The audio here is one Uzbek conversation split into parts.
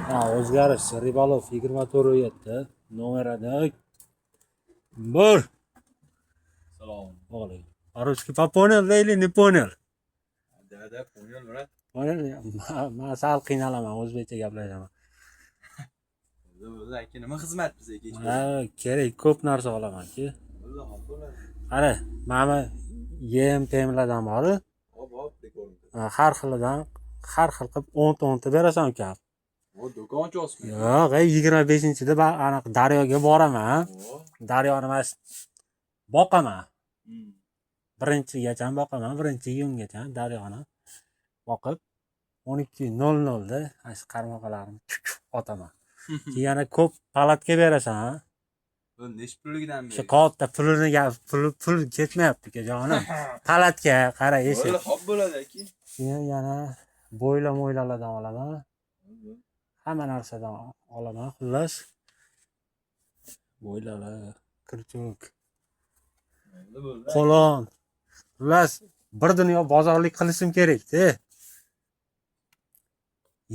Ha, o'zgarish Ribalov 2407 nomerada bor. Salom. Ой, по-русски понял, да или не понял? Да, понял, брат. Понял? Men sal qiynalaman, o'zbekcha gaplashaman. O'zi aka nima xizmat bizga kech Ha, kerak, ko'p narsa olaman-ki. bo'ladi. Qara, mana YMPMlardan bor. Hop, dekorim. Har xilidan, har xil qilib 10 ta berasan ukam. O, do'kon ochasizmi? Yo'q, 25-da anaqa daryoga boraman. Daryoni mana boqaman. Birinchigacha boqaman, birinchi iyungacha daryoni boqib 12:00 da shu qarmoqlarni otaman. Keyin yana ko'p palatga berasan. Bu necha pulligidan Shu qayoqda pul ketmayapti-ku jonim. Palatga qara eshit. Hop bo'ladi aka. Keyin yana bo'yla-mo'ylalardan olaman. Hamma narsadan olaman, xullas. Bo'ylalar, kirchuk, qo'lon. Xullas, bir dunyo bozorlik qilishim kerak-da.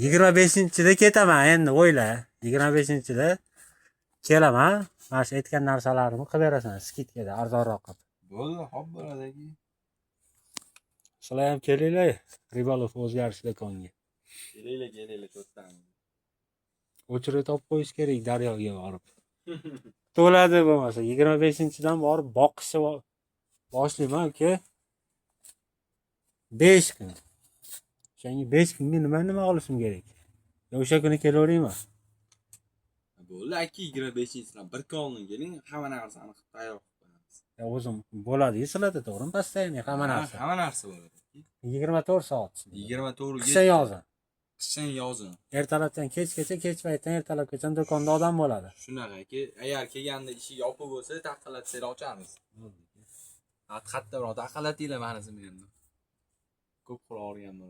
25-da ketaman endi, o'yla. 25-da kelaman. Mana shu aytgan narsalarimni qilib berasan, skidkada arzonroq qilib. Bo'ldi, hop bo'ladi aka. Sizlar ham kelinglar, Ribalov o'zgarish do'koniga. Kelinglar to'rtdan. O'chirib topib qo'yish kerak daryoga borib. To'ladi bo'lmasa 25-dan borib boqishni boshlayman uka. 5 kun. O'shanga 5 kunga nima olishim kerak? Yo o'sha kuni kelaverayman. Bo'ldi aka, 25-dan bir kun oldin keling, hamma narsani qilib tayyor qilib qo'yamiz. Ya o'zim bo'ladi, sizlarda to'g'rimi? Постоянно hamma narsa. Hamma narsa bo'ladi. 24 soat. 24 Qishin yozin. Qishin yozin. Ertalabdan kechgacha, kech paytdan ertalabgacha do'konda odam bo'ladi. Shunaqa aka, agar kelganda eshik yopiq bo'lsa, taqalatsanglar ochamiz. Hatto biror taqalatinglar mani izimni. Ko'p qila olganman.